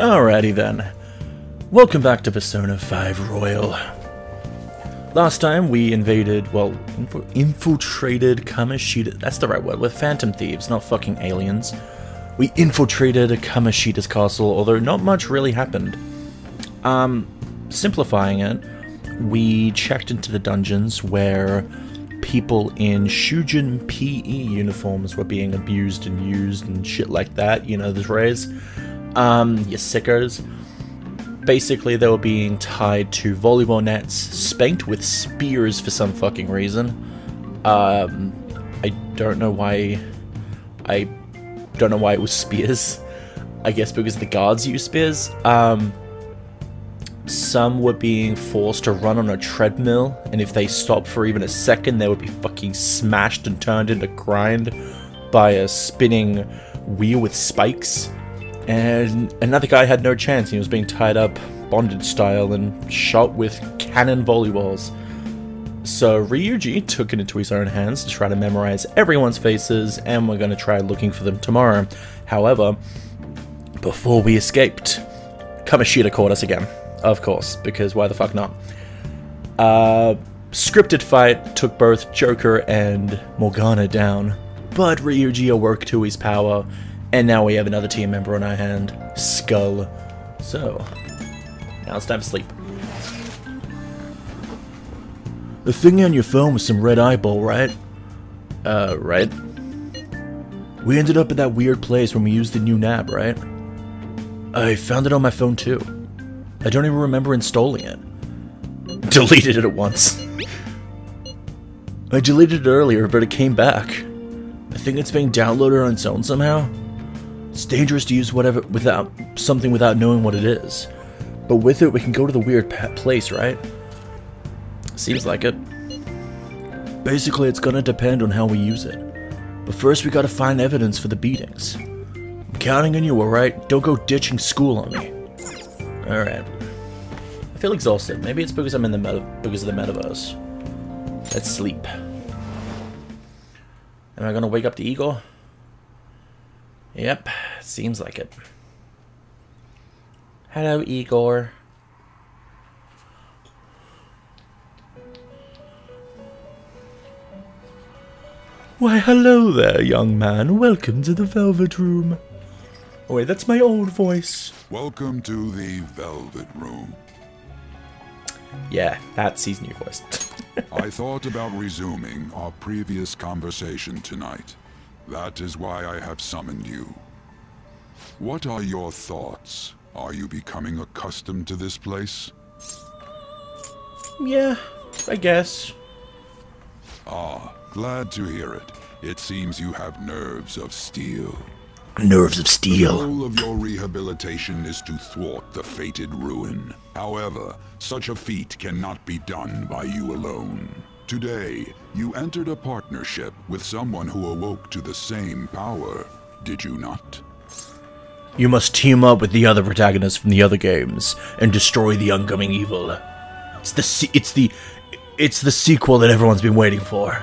Alrighty then. Welcome back to Persona 5 Royal. Last time we invaded, well, infiltrated Kamishita, that's the right word, with Phantom Thieves, not fucking aliens. We infiltrated Kamishita's castle, although not much really happened. Simplifying it, we checked into the dungeons where people in Shujin PE uniforms were being abused and used and shit like that, you know, the phrase. You sickos. Basically, they were being tied to volleyball nets, spanked with spears for some fucking reason. I don't know why. I don't know why it was spears. I guess because the guards use spears. Some were being forced to run on a treadmill, and if they stopped for even a second, they would be fucking smashed and turned into grind by a spinning wheel with spikes. And another guy had no chance. He was being tied up bondage style and shot with cannon volleyballs. So Ryuji took it into his own hands to try to memorize everyone's faces, and we're going to try looking for them tomorrow. However, before we escaped, Kamishita caught us again. Of course, because why the fuck not? Scripted fight took both Joker and Morgana down, but Ryuji awoke to his power, and now we have another team member on our hand, Skull. So, now it's time to sleep. The thing on your phone with some red eyeball, right? Right? We ended up at that weird place when we used the new nab, right? I found it on my phone too. I don't even remember installing it. Deleted it at once. I deleted it earlier, but it came back. I think it's being downloaded on its own somehow. It's dangerous to use whatever without knowing what it is. But with it, we can go to the weird place, right? Seems like it. Basically, it's gonna depend on how we use it. But first, we gotta find evidence for the beatings. I'm counting on you, alright? Don't go ditching school on me. Alright. I feel exhausted. Maybe it's because I'm in the because of the Metaverse. Let's sleep. Am I gonna wake up to Igor? Yep, seems like it. Hello, Igor. Why, hello there, young man. Welcome to the Velvet Room. Oh wait, that's my old voice. Welcome to the Velvet Room. Yeah, that's his new voice. I thought about resuming our previous conversation tonight. That is why I have summoned you. What are your thoughts? Are you becoming accustomed to this place? Yeah, I guess. Ah, glad to hear it. It seems you have nerves of steel. Nerves of steel. The goal of your rehabilitation is to thwart the fated ruin. However, such a feat cannot be done by you alone. Today, you entered a partnership with someone who awoke to the same power, did you not? You must team up with the other protagonists from the other games and destroy the oncoming evil. It's the sequel that everyone's been waiting for.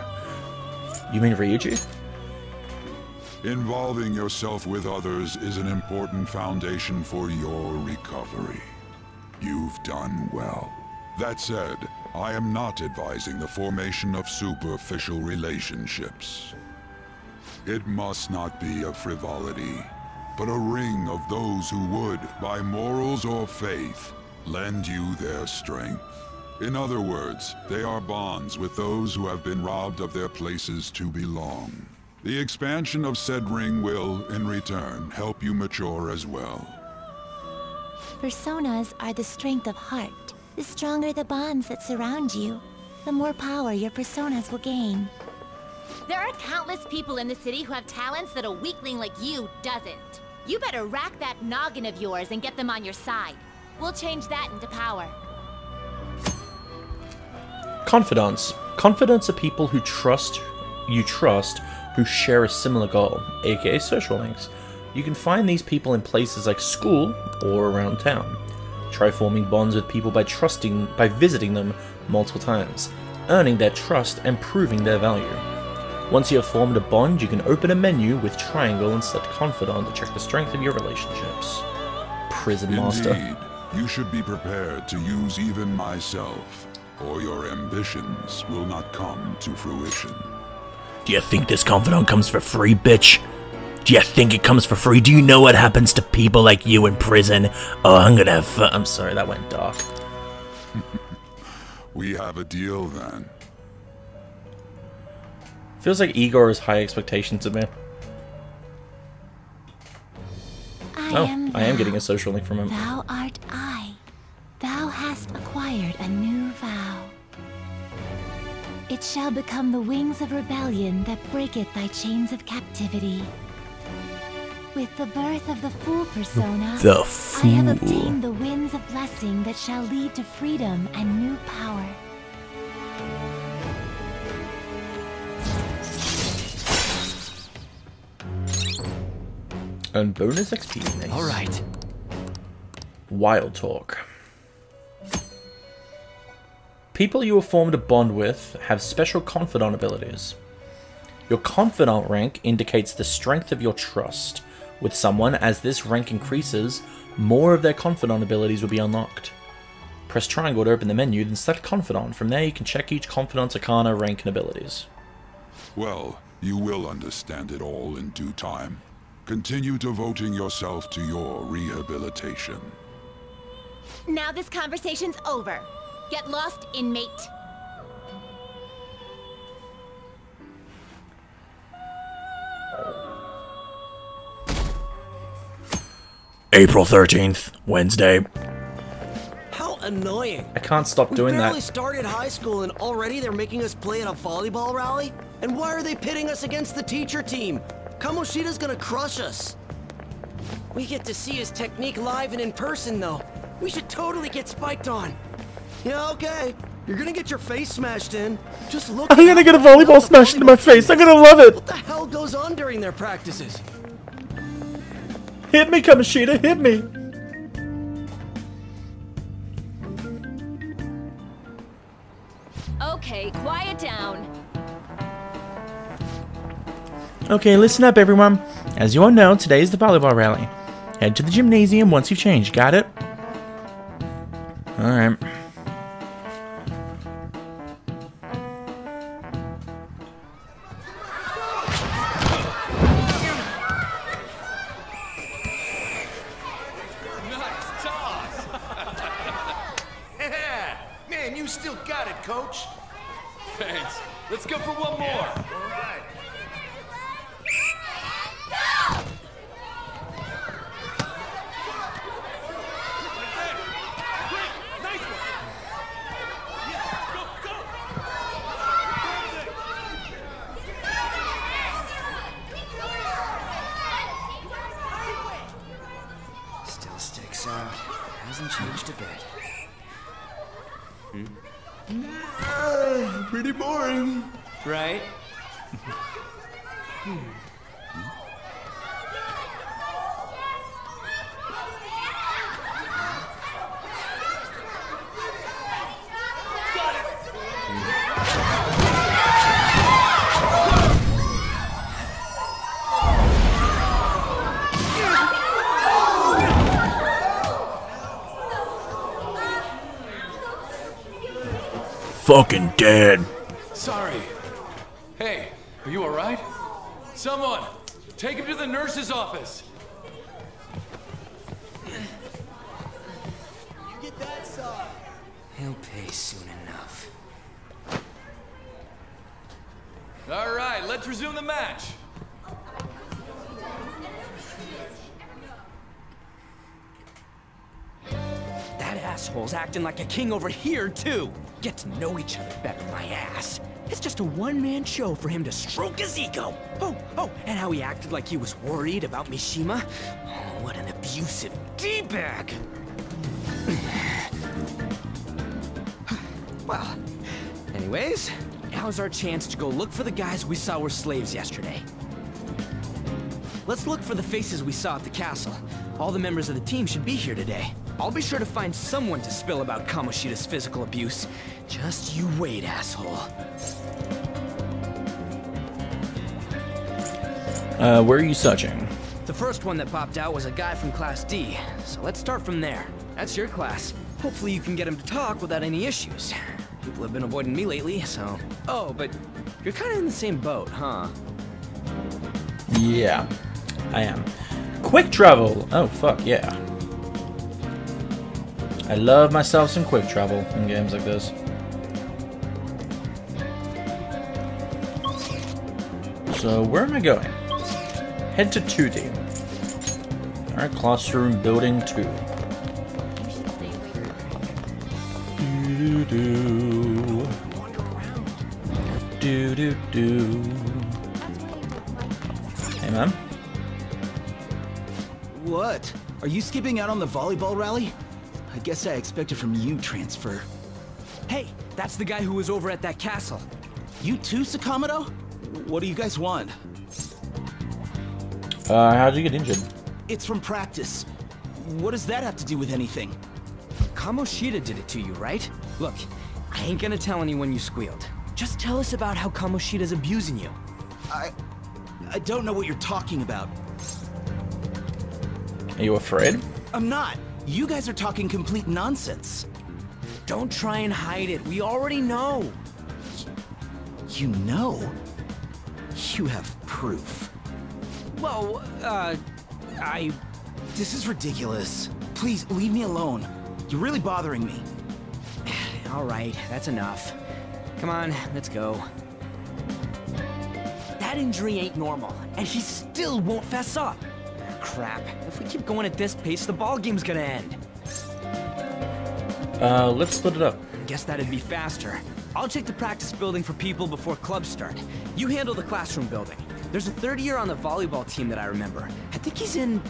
You mean Ryuji? Involving yourself with others is an important foundation for your recovery. You've done well. That said, I am not advising the formation of superficial relationships. It must not be a frivolity, but a ring of those who would, by morals or faith, lend you their strength. In other words, they are bonds with those who have been robbed of their places to belong. The expansion of said ring will, in return, help you mature as well. Personas are the strength of heart. The stronger the bonds that surround you, the more power your personas will gain. There are countless people in the city who have talents that a weakling like you doesn't. You better rack that noggin of yours and get them on your side. We'll change that into power. Confidants. Confidants are people who you trust who share a similar goal, aka social links. You can find these people in places like school or around town. Try forming bonds with people by visiting them multiple times, earning their trust and proving their value. Once you have formed a bond, you can open a menu with triangle and select confidant to check the strength of your relationships. prison master. Indeed, you should be prepared to use even myself, or your ambitions will not come to fruition. Do you think this confidant comes for free, bitch? Do you think it comes for free? Do you know what happens to people like you in prison? Oh, I'm gonna have fun. I'm sorry, that went dark. We have a deal then. Feels like Igor has high expectations of me. I am getting a social link from him. Thou art I. Thou hast acquired a new vow. It shall become the wings of rebellion that breaketh thy chains of captivity. With the birth of the Fool persona, The Fool. I have obtained the winds of blessing that shall lead to freedom and new power. And bonus XP. Nice. All right. Wild talk. People you have formed a bond with have special confidant abilities. Your confidant rank indicates the strength of your trust with someone. As this rank increases, more of their confidant abilities will be unlocked. Press triangle to open the menu, then select confidant. From there you can check each confidant's arcana, rank, and abilities. Well, you will understand it all in due time. Continue devoting yourself to your rehabilitation. Now this conversation's over. Get lost, inmate. April 13th, Wednesday. How annoying. I can't stop doing We barely that. started high school and already they're making us play at a volleyball rally? And why are they pitting us against the teacher team? Kamoshida's gonna crush us. We get to see his technique live and in person, though. We should totally get spiked on. Yeah, okay. You're gonna get your face smashed in. Just look. I'm gonna get a volleyball smashed into my face. I'm gonna love it. What the hell goes on during their practices? Hit me, Kamoshida, hit me. Okay, quiet down. Okay, listen up, everyone. As you all know, today is the volleyball rally. Head to the gymnasium once you've changed. Got it? Alright. Nice toss! Yeah! Man, you still got it, coach. Thanks. Let's go for one more. All right. Still sticks out. Hasn't changed a bit. Pretty boring. Right? Fucking dead. Sorry. Hey, are you all right? Someone, take him to the nurse's office. He'll pay soon enough. All right, let's resume the match. That asshole's acting like a king over here, too. Get to know each other better, my ass. It's just a one-man show for him to stroke his ego. Oh, and how he acted like he was worried about Mishima. Oh, what an abusive D-bag. Well, anyways, now's our chance to go look for the guys we saw were slaves yesterday. Let's look for the faces we saw at the castle. All the members of the team should be here today. I'll be sure to find someone to spill about Kamoshida's physical abuse. Just you wait, asshole. Where are you searching? The first one that popped out was a guy from Class D, so let's start from there. That's your class. Hopefully you can get him to talk without any issues. People have been avoiding me lately, so... Oh, but you're kind of in the same boat, huh? Yeah, I am. Quick travel! Oh, fuck, yeah. I love myself some quick travel in games like this. So, where am I going? Head to 2D. Alright, classroom building 2. Do-do-do. Do-do-do. Hey, man. What? Are you skipping out on the volleyball rally? I guess I expected from you, Transfer. Hey, that's the guy who was over at that castle. You too, Sakamoto? What do you guys want? How'd you get injured? It's from practice. What does that have to do with anything? Kamoshida did it to you, right? Look, I ain't gonna tell anyone you squealed. Just tell us about how Kamoshida's abusing you. I don't know what you're talking about. Are you afraid? I'm not. You guys are talking complete nonsense. Don't try and hide it. We already know. You know? You have proof. Well, This is ridiculous. Please, leave me alone. You're really bothering me. All right, that's enough. Come on, let's go. That injury ain't normal, and he still won't fess up. Crap. If we keep going at this pace, the ball game's gonna end. Let's split it up. Guess that'd be faster. I'll check the practice building for people before clubs start. You handle the classroom building. There's a third year on the volleyball team that I remember. I think he's in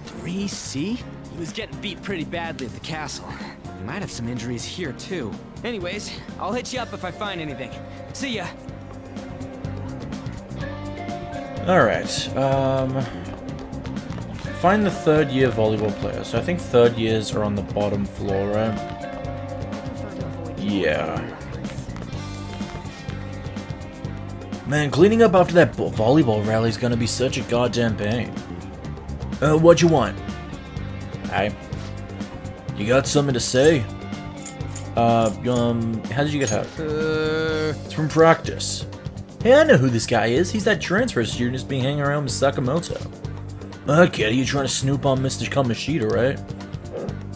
3C? He was getting beat pretty badly at the castle. He might have some injuries here, too. Anyways, I'll hit you up if I find anything. See ya. Alright, find the third year volleyball player. So I think third years are on the bottom floor, right? Yeah. Man, cleaning up after that volleyball rally is gonna be such a goddamn pain. What you want? Hey. You got something to say? How did you get hurt? It's from practice. Hey, I know who this guy is. He's that transfer student who's been hanging around with Sakamoto. Okay, you're trying to snoop on Mr. Kamoshida, right?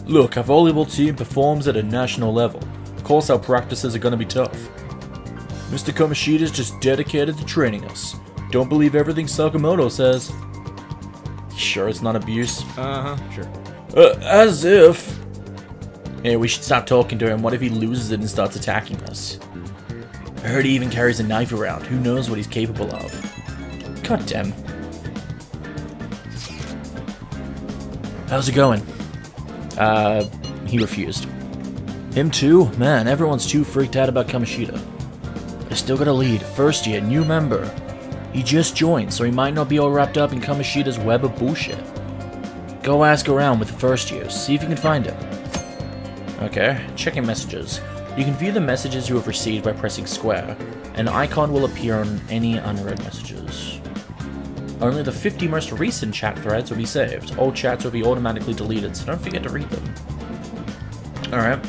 Look, our volleyball team performs at a national level. Of course our practices are gonna be tough. Mr. Kamoshida's just dedicated to training us. Don't believe everything Sakamoto says. Sure it's not abuse? Sure. As if... Hey, we should stop talking to him. What if he loses it and starts attacking us? I heard he even carries a knife around. Who knows what he's capable of? God damn. How's it going? He refused. Him too? Man, everyone's too freaked out about Kamoshida. But I still got a lead. First year, new member. He just joined, so he might not be all wrapped up in Kamoshida's web of bullshit. Go ask around with the first years, see if you can find him. Okay, checking messages. You can view the messages you have received by pressing square. An icon will appear on any unread messages. Only the 50 most recent chat threads will be saved. All chats will be automatically deleted, so don't forget to read them. Alright,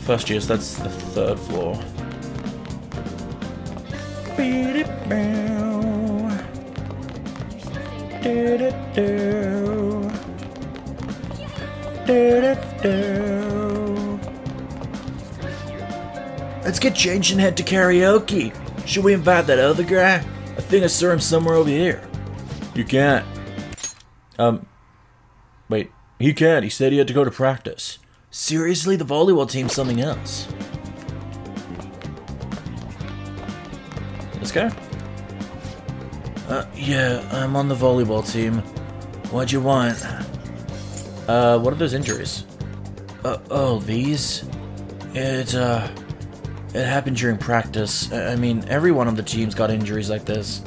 first years, that's the third floor. Let's get changed and head to karaoke. Should we invite that other guy? I think I saw him somewhere over here. You can't. Wait. He can't. He said he had to go to practice. Seriously? The volleyball team's something else. This guy? Yeah, I'm on the volleyball team. What'd you want? What are those injuries? Oh, these? It happened during practice. I mean, everyone on the team's got injuries like this.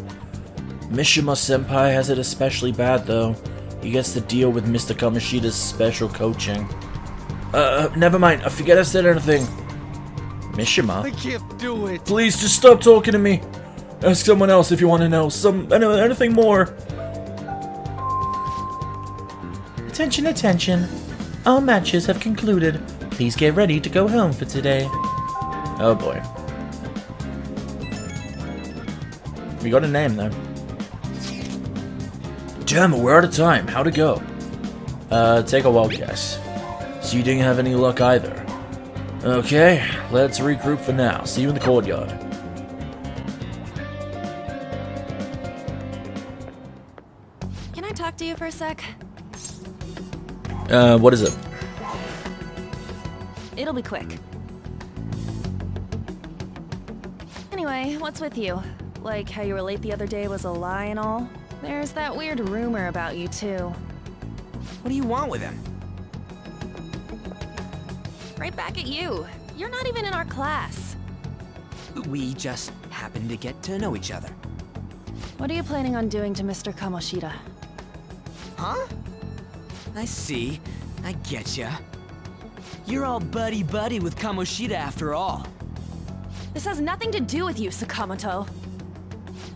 Mishima-senpai has it especially bad, though. He gets to deal with Mr. Kamoshida's special coaching. Never mind. I forget I said anything. Mishima? I can't do it. Please, just stop talking to me. Ask someone else if you want to know. Anything more. Attention, attention. All matches have concluded. Please get ready to go home for today. Oh boy. We got a name though. Damn it, we're out of time. How'd it go? Take a wild guess. So you didn't have any luck either. Okay, let's regroup for now. See you in the courtyard. Can I talk to you for a sec? What is it? It'll be quick. Anyway, what's with you? Like how you were late the other day was a lie and all? There's that weird rumor about you too. What do you want with him? Right back at you. You're not even in our class. We just happened to get to know each other. What are you planning on doing to Mr. Kamoshida? Huh? I see. I getcha. You're all buddy-buddy with Kamoshida after all. This has nothing to do with you, Sakamoto.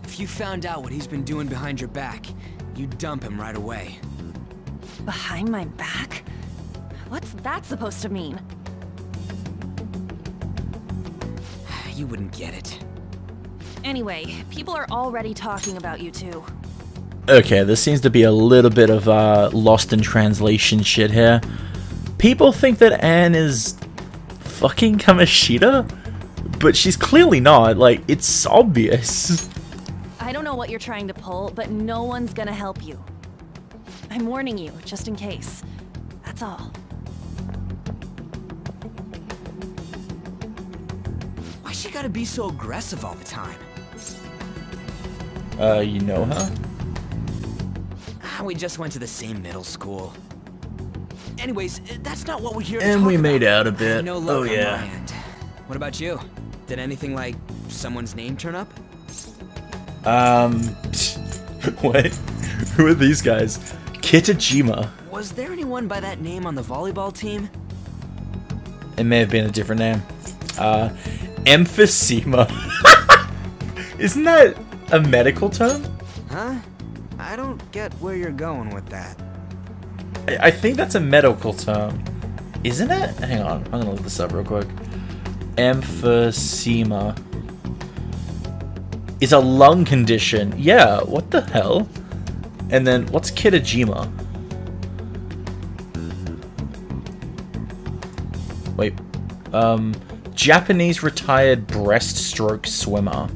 If you found out what he's been doing behind your back, you'd dump him right away. Behind my back? What's that supposed to mean? You wouldn't get it. Anyway, people are already talking about you two. Okay, there seems to be a little bit of lost in translation shit here. People think that Anne is fucking Kamoshida, but she's clearly not. Like, it's obvious. I don't know what you're trying to pull, but no one's gonna help you. I'm warning you, just in case. That's all. Why she gotta be so aggressive all the time? You know her? We just went to the same middle school. Anyways, that's not what we're here to And talk we about. made out a bit. No Oh luck on my yeah. end. What about you? Did anything like someone's name turn up? What? Who are these guys? Kitajima. Was there anyone by that name on the volleyball team? It may have been a different name. Emphysema. Isn't that a medical term? Huh? I don't get where you're going with that. I think that's a medical term. Isn't it? Hang on, I'm gonna look this up real quick. Emphysema is a lung condition. Yeah, what the hell? And then, what's Kitajima? Wait. Japanese retired breaststroke swimmer.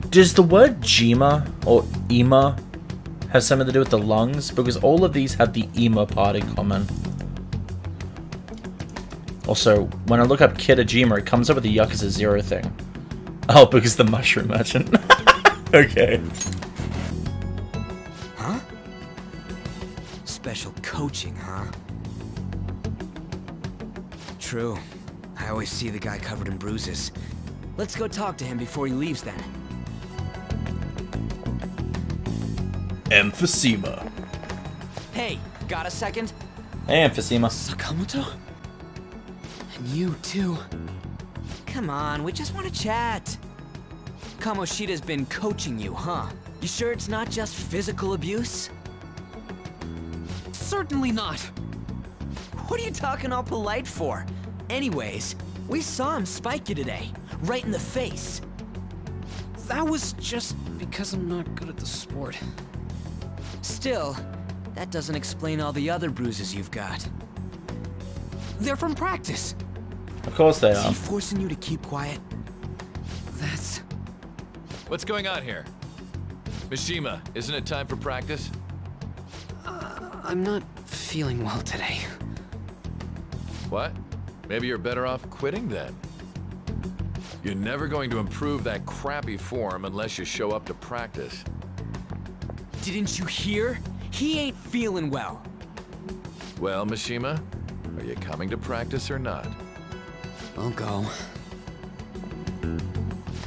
Does the word Jima or Ima have something to do with the lungs? Because all of these have the Ima part in common. Also, when I look up Kitajima, it comes up with the Yakuza 0 thing. Oh, because the mushroom merchant. Okay. Huh? Special coaching, huh? True. I always see the guy covered in bruises. Let's go talk to him before he leaves then. Emphysema. Hey, got a second? Hey, Emphysema. Sakamoto? And you too. Come on, we just want to chat. Kamoshida's been coaching you, huh? You sure it's not just physical abuse? Certainly not. What are you talking all polite for? Anyways, we saw him spike you today, right in the face. That was just because I'm not good at the sport. Still, that doesn't explain all the other bruises you've got. They're from practice. Of course they Is are. he forcing you to keep quiet? That's... What's going on here? Mishima, isn't it time for practice? I'm not feeling well today. What? Maybe you're better off quitting then. You're never going to improve that crappy form unless you show up to practice. Didn't you hear? He ain't feeling well. Well, Mishima, are you coming to practice or not? I'll go.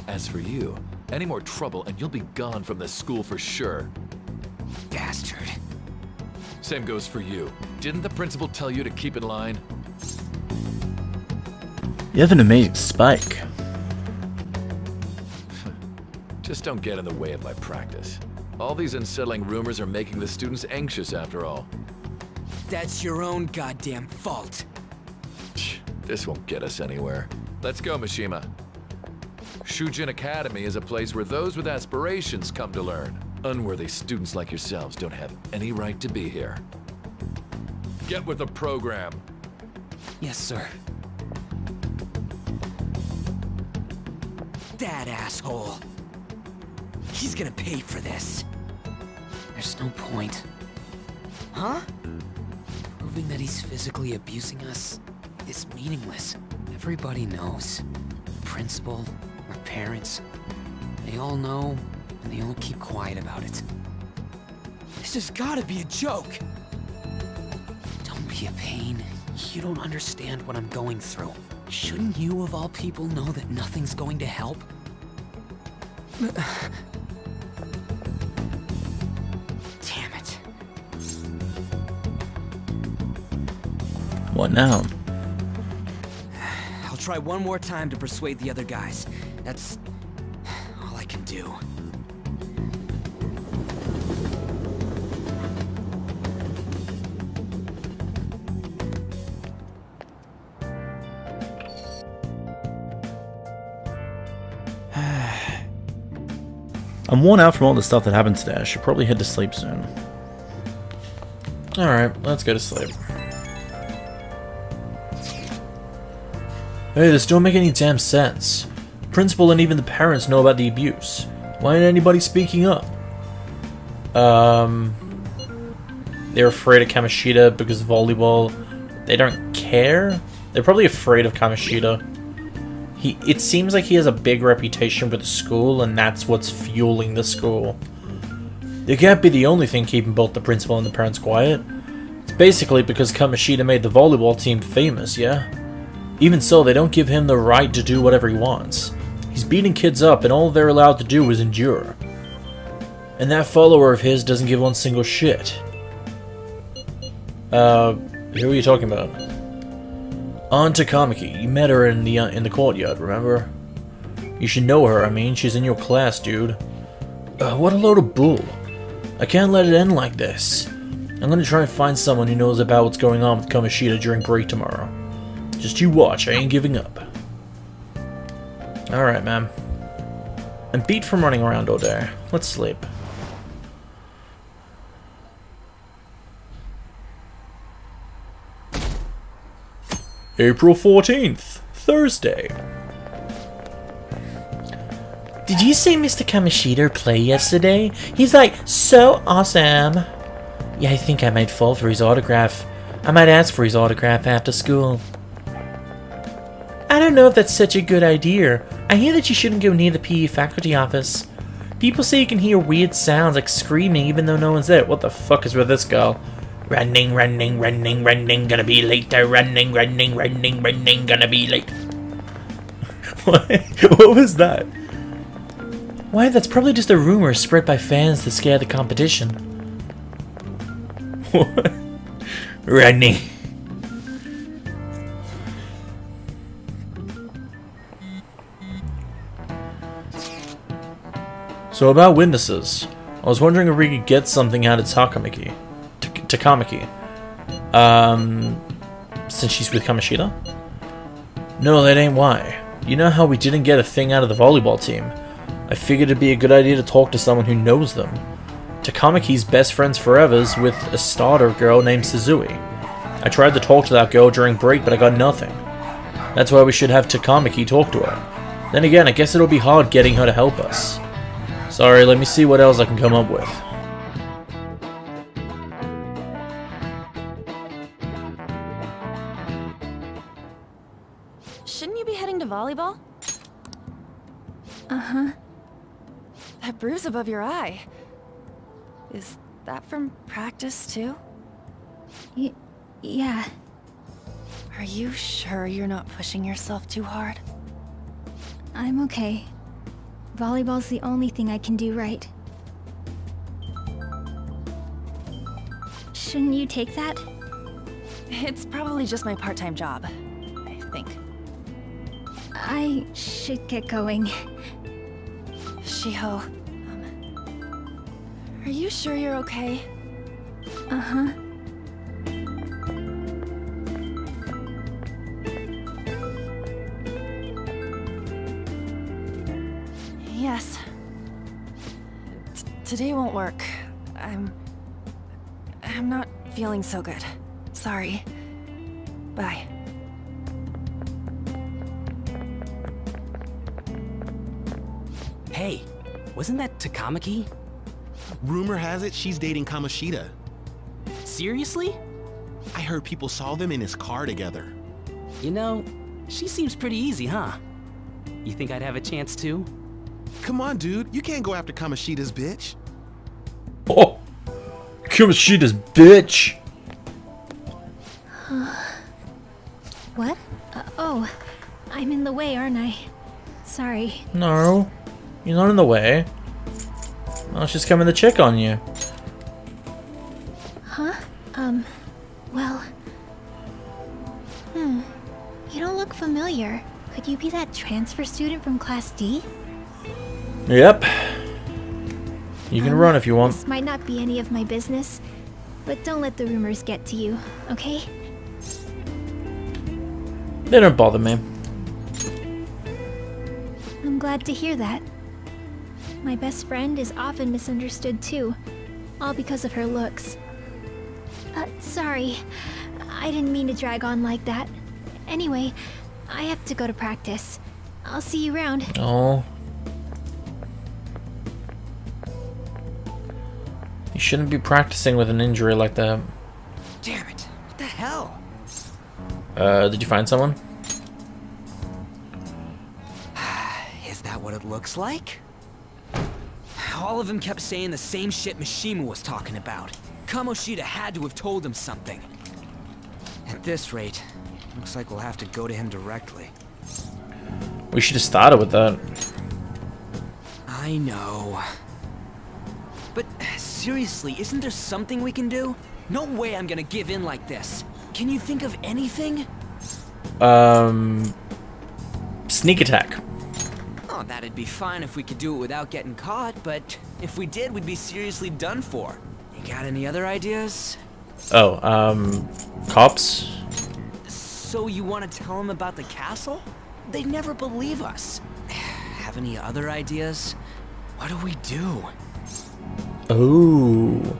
As for you, any more trouble and you'll be gone from this school for sure. Bastard. Same goes for you. Didn't the principal tell you to keep in line? You have an amazing spike. Just don't get in the way of my practice. All these unsettling rumors are making the students anxious after all. That's your own goddamn fault. This won't get us anywhere. Let's go, Mishima. Shujin Academy is a place where those with aspirations come to learn. Unworthy students like yourselves don't have any right to be here. Get with the program. Yes, sir. That asshole. He's gonna pay for this. There's no point. Huh? Proving that he's physically abusing us is meaningless. Everybody knows. The principal, our parents, they all know, and they all keep quiet about it. This has gotta be a joke. Don't be a pain. You don't understand what I'm going through. Shouldn't you, of all people, know that nothing's going to help? Damn it. What now? I'll try one more time to persuade the other guys. That's all I can do. I'm worn out from all the stuff that happened today. I should probably head to sleep soon. Alright, let's go to sleep. Hey, this don't make any damn sense. The principal and even the parents know about the abuse. Why ain't anybody speaking up? They're afraid of Kamoshida because of volleyball. They don't care? They're probably afraid of Kamoshida. It seems like he has a big reputation with the school, and that's what's fueling the school. It can't be the only thing keeping both the principal and the parents quiet. It's basically because Kamoshida made the volleyball team famous, yeah? Even so, they don't give him the right to do whatever he wants. He's beating kids up, and all they're allowed to do is endure. And that follower of his doesn't give one single shit. Who are you talking about? Aunt Takamaki. You met her in the courtyard, remember? You should know her, I mean. She's in your class, dude. What a load of bull. I can't let it end like this. I'm gonna try and find someone who knows about what's going on with Kamoshida during break tomorrow. Just you watch, I ain't giving up. Alright, man. I'm beat from running around all day. Let's sleep. April 14th, Thursday. Did you see Mr. Kamoshida play yesterday? He's like, so awesome. Yeah, I think I might fall for his autograph. I might ask for his autograph after school. I don't know if that's such a good idea. I hear that you shouldn't go near the PE faculty office. People say you can hear weird sounds like screaming even though no one's there. What the fuck is with this girl? Running, running, running, running, gonna be late. Running, running, running, running, gonna be late. What was that? Why, that's probably just a rumor spread by fans to scare the competition. What? Running. So about witnesses, I was wondering if we could get something out of Takamaki. Since she's with Kamoshida? No, that ain't why. You know how we didn't get a thing out of the volleyball team? I figured it'd be a good idea to talk to someone who knows them. Takamaki's best friends forever is with a starter girl named Suzui. I tried to talk to that girl during break, but I got nothing. That's why we should have Takamaki talk to her. Then again, I guess it'll be hard getting her to help us. Sorry, let me see what else I can come up with. Shouldn't you be heading to volleyball? Uh-huh. That bruise above your eye. Is that from practice, too? Yeah. Are you sure you're not pushing yourself too hard? I'm okay. Volleyball's the only thing I can do right. Shouldn't you take that? It's probably just my part-time job, I think. I should get going. Shiho, Are you sure you're okay? Uh-huh. Yes. Today won't work. I'm not feeling so good. Sorry. Bye. Hey, wasn't that Takamaki? Rumor has it she's dating Kamoshida. Seriously? I heard people saw them in his car together. You know, she seems pretty easy, huh? You think I'd have a chance too? Come on, dude. You can't go after Kamoshida's bitch. Oh, Kamoshida's bitch. What? Oh, I'm in the way, aren't I? Sorry. No, you're not in the way. I was just coming to check on you. Huh? Well... You don't look familiar. Could you be that transfer student from Class D? Yep. You can run if you want. This might not be any of my business, but don't let the rumors get to you, okay? They don't bother me. I'm glad to hear that. My best friend is often misunderstood too, all because of her looks. Sorry. I didn't mean to drag on like that. Anyway, I have to go to practice. I'll see you around. Oh. You shouldn't be practicing with an injury like that. Damn it. What the hell? Did you find someone? Is that what it looks like? All of them kept saying the same shit Mishima was talking about. Kamoshida had to have told him something. At this rate, looks like we'll have to go to him directly. We should have started with that. I know. But seriously, isn't there something we can do? No way I'm gonna give in like this. Can you think of anything? Sneak attack. Oh, that'd be fine if we could do it without getting caught, but if we did, we'd be seriously done for. You got any other ideas? Oh, cops? So you want to tell them about the castle? They'd never believe us. Have any other ideas? What do we do? Oh.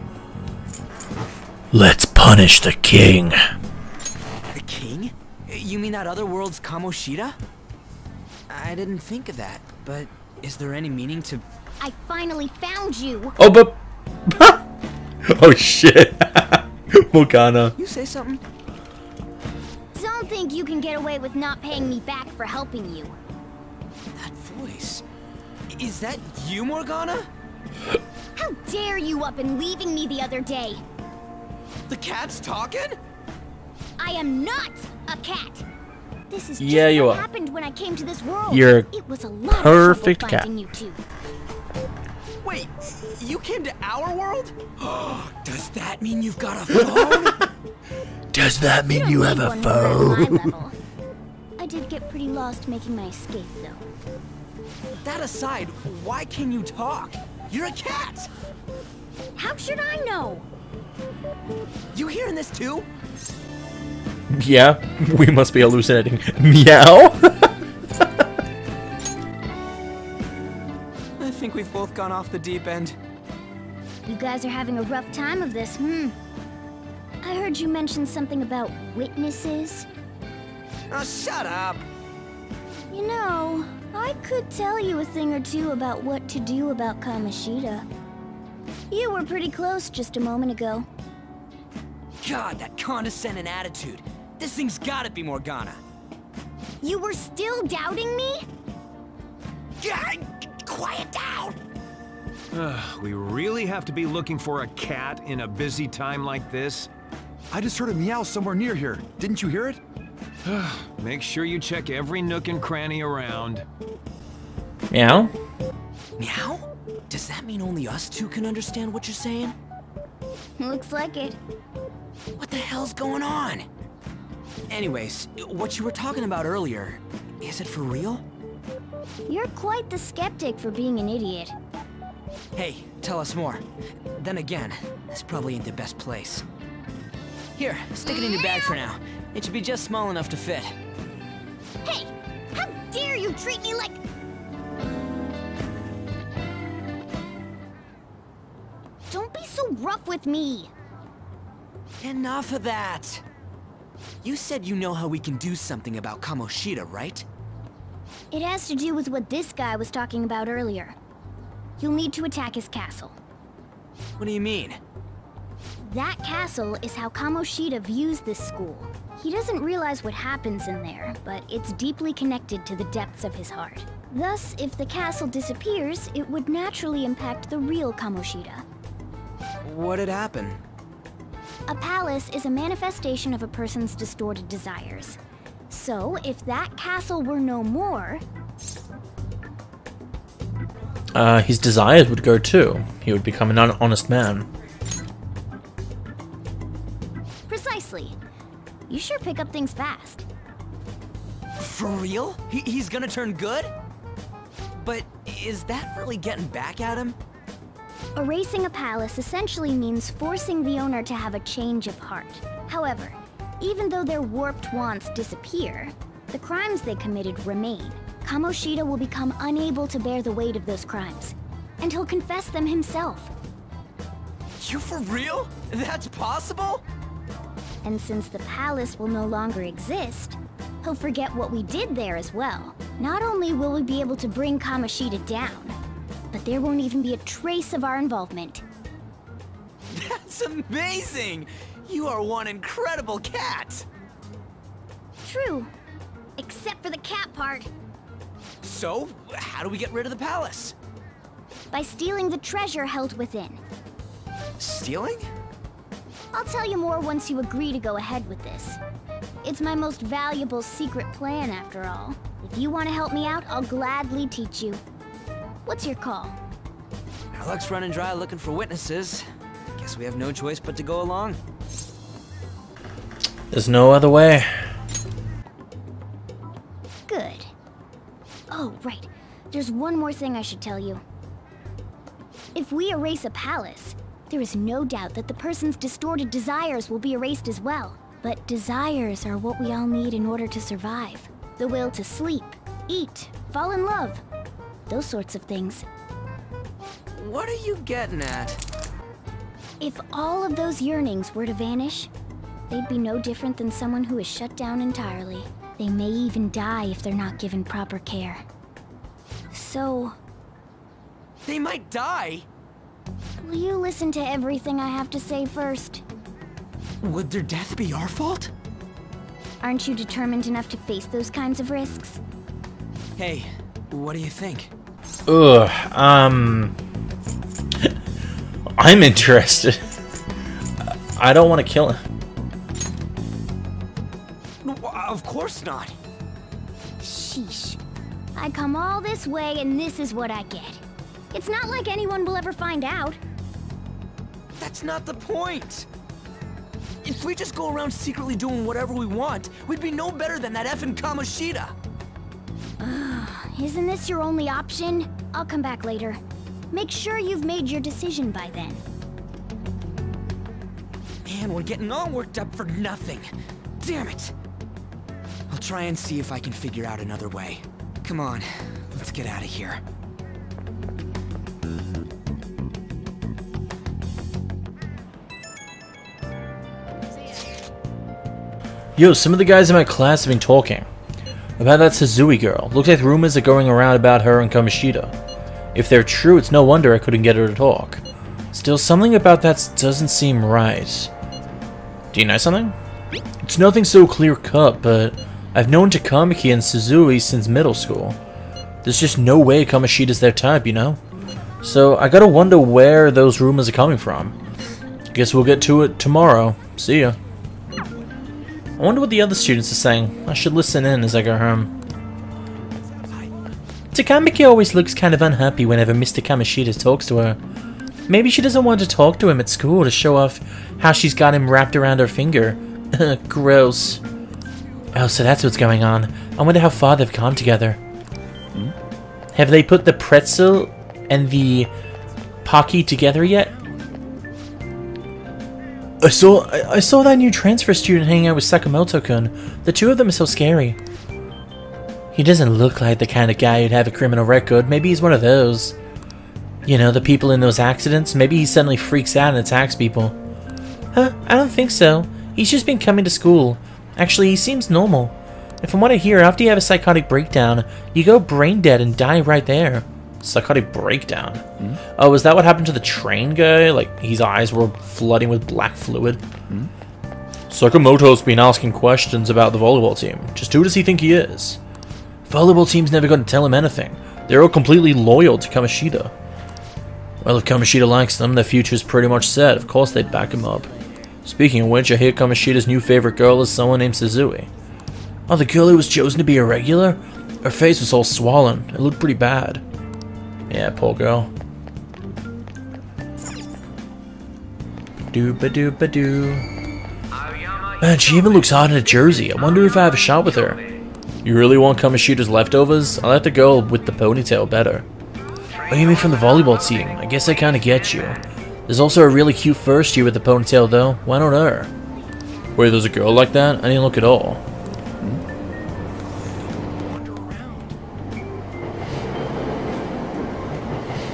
Let's punish the king. The king? You mean that other world's Kamoshida? I didn't think of that, but is there any meaning to... I finally found you! Oh, but... oh, shit. Morgana. You say something? Don't think you can get away with not paying me back for helping you. That voice... Is that you, Morgana? How dare you up and leaving me the other day? The cat's talking? I am not a cat! This is just Yeah, you what are. happened when I came to this world. You're it was a lot perfect of cat. trouble finding you two. Wait, you came to our world? Does that mean you've got a phone? Does that mean you have a One phone? at my level. I did get pretty lost making my escape, though. That aside, why can you talk? You're a cat! How should I know? You hearing this too? Yeah, we must be hallucinating. Meow? I think we've both gone off the deep end. You guys are having a rough time of this, I heard you mention something about witnesses. Oh, shut up! You know, I could tell you a thing or two about what to do about Kamoshida. You were pretty close just a moment ago. God, that condescending attitude. This thing's gotta be Morgana. You were still doubting me? Yeah, quiet down! We really have to be looking for a cat in a busy time like this? I just heard a meow somewhere near here. Didn't you hear it? Make sure you check every nook and cranny around. Meow? Meow? Does that mean only us two can understand what you're saying? Looks like it. What the hell's going on? Anyways, what you were talking about earlier, is it for real? You're quite the skeptic for being an idiot. Hey, tell us more. Then again, this probably ain't the best place. Here, stick it in your bag for now. It should be just small enough to fit. Hey! How dare you treat me like... Don't be so rough with me! Enough of that! You said you know how we can do something about Kamoshida, right? It has to do with what this guy was talking about earlier. You'll need to attack his castle. What do you mean? That castle is how Kamoshida views this school. He doesn't realize what happens in there, but it's deeply connected to the depths of his heart. Thus, if the castle disappears, it would naturally impact the real Kamoshida. What'd happen? A palace is a manifestation of a person's distorted desires. So, if that castle were no more... his desires would go too. He would become an honest man. Precisely. You sure pick up things fast. For real? He's gonna turn good? But is that really getting back at him? Erasing a palace essentially means forcing the owner to have a change of heart. However, even though their warped wants disappear, the crimes they committed remain. Kamoshida will become unable to bear the weight of those crimes, and he'll confess them himself. You for real? That's possible? And since the palace will no longer exist, he'll forget what we did there as well. Not only will we be able to bring Kamoshida down, but there won't even be a trace of our involvement. That's amazing! You are one incredible cat! True, except for the cat part. So, how do we get rid of the palace? By stealing the treasure held within. Stealing? I'll tell you more once you agree to go ahead with this. It's my most valuable secret plan, after all. If you want to help me out, I'll gladly teach you. What's your call? Our luck's running dry looking for witnesses. Guess we have no choice but to go along. There's no other way. Good. Oh, right. There's one more thing I should tell you. If we erase a palace, there is no doubt that the person's distorted desires will be erased as well. But desires are what we all need in order to survive. The will to sleep, eat, fall in love. Those sorts of things. What are you getting at? If all of those yearnings were to vanish, they'd be no different than someone who is shut down entirely. They may even die if they're not given proper care. So... They might die? Will you listen to everything I have to say first? Would their death be our fault? Aren't you determined enough to face those kinds of risks? Hey, what do you think? Ugh, I'm interested. I don't want to kill him. Of course not. Sheesh. I come all this way and this is what I get. It's not like anyone will ever find out. That's not the point. If we just go around secretly doing whatever we want, we'd be no better than that effing Kamoshida. Isn't this your only option? I'll come back later. Make sure you've made your decision by then. Man, we're getting all worked up for nothing. Damn it. I'll try and see if I can figure out another way. Come on, let's get out of here. Yo, some of the guys in my class have been talking about that Suzui girl. Looks like rumors are going around about her and Kamoshida. If they're true, it's no wonder I couldn't get her to talk. Still, something about that doesn't seem right. Do you know something? It's nothing so clear-cut, but I've known Takamaki and Suzui since middle school. There's just no way Kamoshida's their type, you know? So, I gotta wonder where those rumors are coming from. Guess we'll get to it tomorrow. See ya. I wonder what the other students are saying. I should listen in as I go home. Takamaki always looks kind of unhappy whenever Mr. Kamoshida talks to her. Maybe she doesn't want to talk to him at school to show off how she's got him wrapped around her finger. Gross. Oh, so that's what's going on. I wonder how far they've gone together. Have they put the pretzel and the Pocky together yet? I saw that new transfer student hanging out with Sakamoto-kun. The two of them are so scary. He doesn't look like the kind of guy who'd have a criminal record. Maybe he's one of those. You know, the people in those accidents? Maybe he suddenly freaks out and attacks people. Huh? I don't think so. He's just been coming to school. Actually, he seems normal. And from what I hear, after you have a psychotic breakdown, you go brain dead and die right there. Psychotic breakdown? Oh, is that what happened to the train guy? Like, his eyes were flooding with black fluid? Sakamoto's been asking questions about the volleyball team. Just who does he think he is? Volleyball team's never going to tell him anything. They're all completely loyal to Kamoshida. Well, if Kamoshida likes them, their future's pretty much set. Of course they'd back him up. Speaking of which, I hear Kamoshida's new favorite girl is someone named Suzui. Oh, the girl who was chosen to be a regular? Her face was all swollen. It looked pretty bad. Yeah, poor girl. Doo-ba-doo-ba-doo. Man, she even looks hot in a jersey. I wonder if I have a shot with her. You really want Kamoshida's leftovers? I like the girl with the ponytail better. Oh, you mean from the volleyball team? I guess I kinda get you. There's also a really cute first year with the ponytail though. Why not her? Wait, there's a girl like that? I didn't look at all.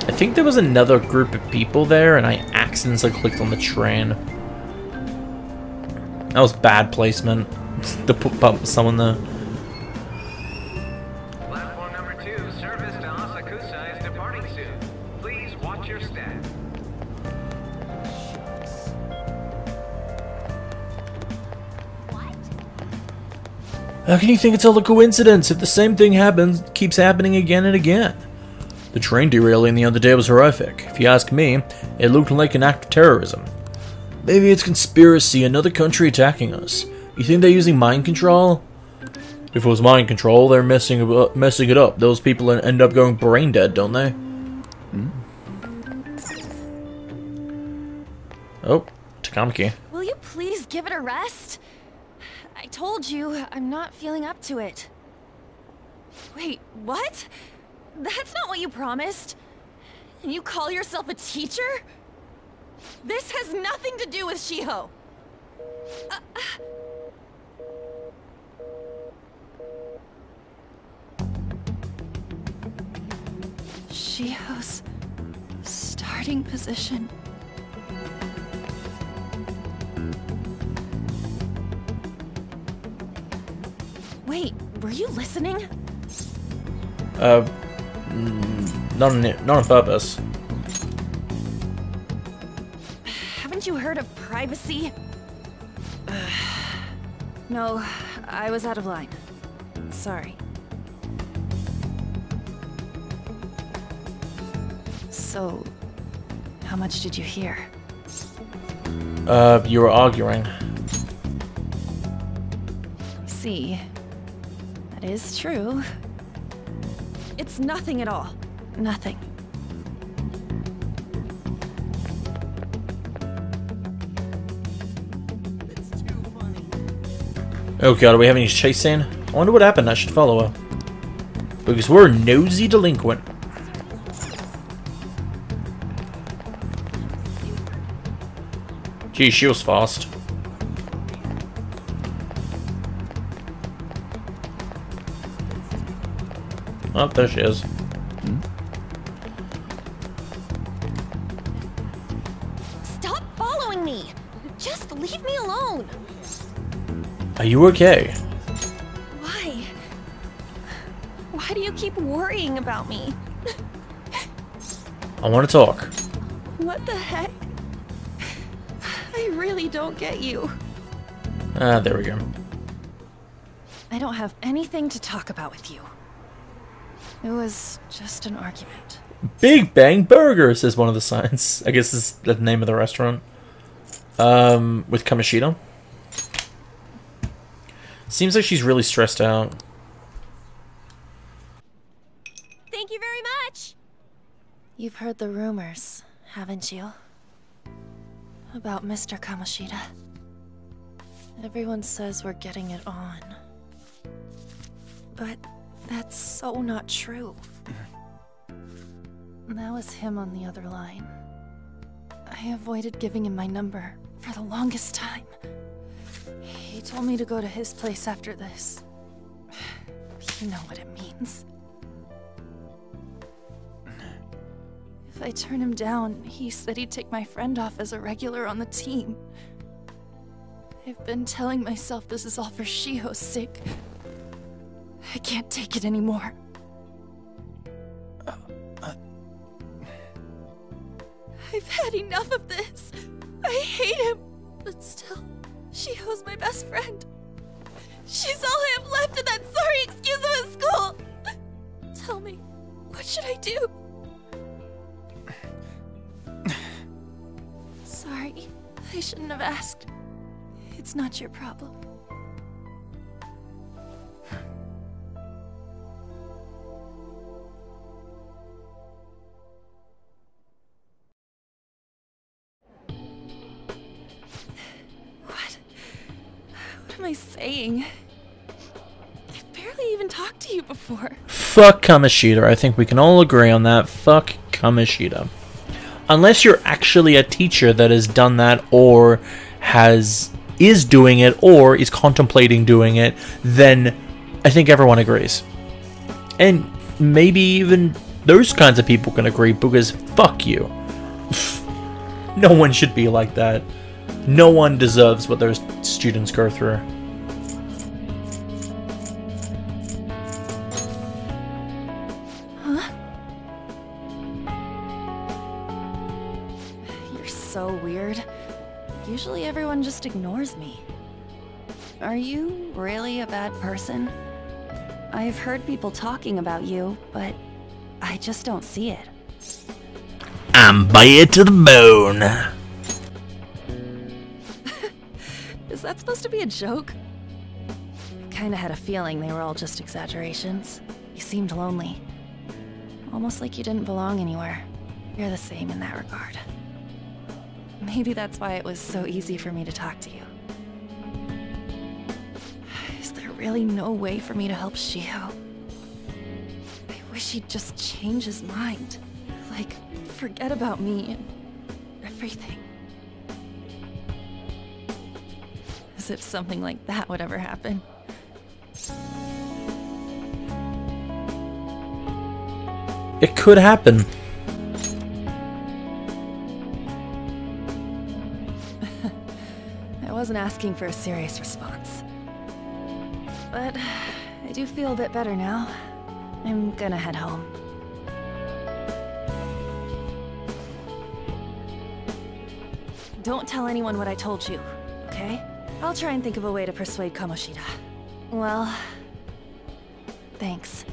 I think there was another group of people there and I accidentally clicked on the train. That was bad placement to put someone there. Platform number 2, service to Asakusa is departing soon. Please watch your step. How can you think it's all a coincidence if the same thing keeps happening again and again? The train derailing the other day was horrific. If you ask me, it looked like an act of terrorism. Maybe it's conspiracy, another country attacking us. You think they're using mind control? If it was mind control, they're messing it up. Those people end up going brain dead, don't they? Oh, Takamaki. Will you please give it a rest? I told you, I'm not feeling up to it. Wait, what? That's not what you promised. And you call yourself a teacher? This has nothing to do with Shiho. Shiho's starting position. Wait, were you listening? Not on purpose. Haven't you heard of privacy? No, I was out of line. Sorry. So, how much did you hear? You were arguing. See, that is true. It's nothing at all. Nothing. Oh god, are we having a chase scene? I wonder what happened. I should follow her. Because we're a nosy delinquent. Gee, she was fast. Oh, there she is. Stop following me! Just leave me alone! Are you okay? Why? Why do you keep worrying about me? I want to talk. What the heck? I really don't get you. Ah, there we go. I don't have anything to talk about with you. It was just an argument. Big Bang Burger, says one of the signs. I guess this is the name of the restaurant. With Kamoshida. Seems like she's really stressed out. Thank you very much! You've heard the rumors, haven't you? About Mr. Kamoshida. Everyone says we're getting it on. But that's so not true. That was him on the other line. I avoided giving him my number for the longest time. He told me to go to his place after this. You know what it means. If I turn him down, he said he'd take my friend off as a regular on the team. I've been telling myself this is all for Shiho's sake. I can't take it anymore. I've had enough of this. I hate him. But still, Shiho's my best friend. She's all I have left in that sorry excuse of a school. Tell me, what should I do? Sorry, I shouldn't have asked. It's not your problem. What am I saying? I've barely even talked to you before. Fuck Kamoshida. I think we can all agree on that. Fuck Kamoshida. Unless you're actually a teacher that has done that or is doing it or is contemplating doing it, then I think everyone agrees. And maybe even those kinds of people can agree because fuck you. No one should be like that. No one deserves what those students go through. Huh? You're so weird. Usually everyone just ignores me. Are you really a bad person? I've heard people talking about you, but I just don't see it. I'm bad to the bone. Is that supposed to be a joke? I kinda had a feeling they were all just exaggerations. You seemed lonely. Almost like you didn't belong anywhere. You're the same in that regard. Maybe that's why it was so easy for me to talk to you. Is there really no way for me to help Shiho? I wish he'd just change his mind. Like, forget about me and everything. As if something like that would ever happen. It could happen. I wasn't asking for a serious response. But I do feel a bit better now. I'm gonna head home. Don't tell anyone what I told you, okay? I'll try and think of a way to persuade Kamoshida. Well, thanks.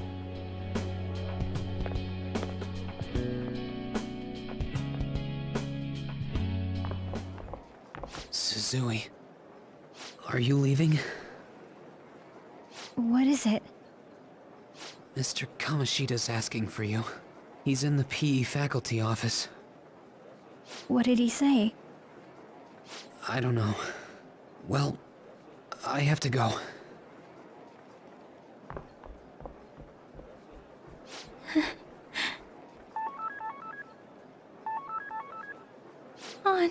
Suzui, are you leaving? What is it? Mr. Kamoshida's asking for you. He's in the PE faculty office. What did he say? I don't know. Well, I have to go. On.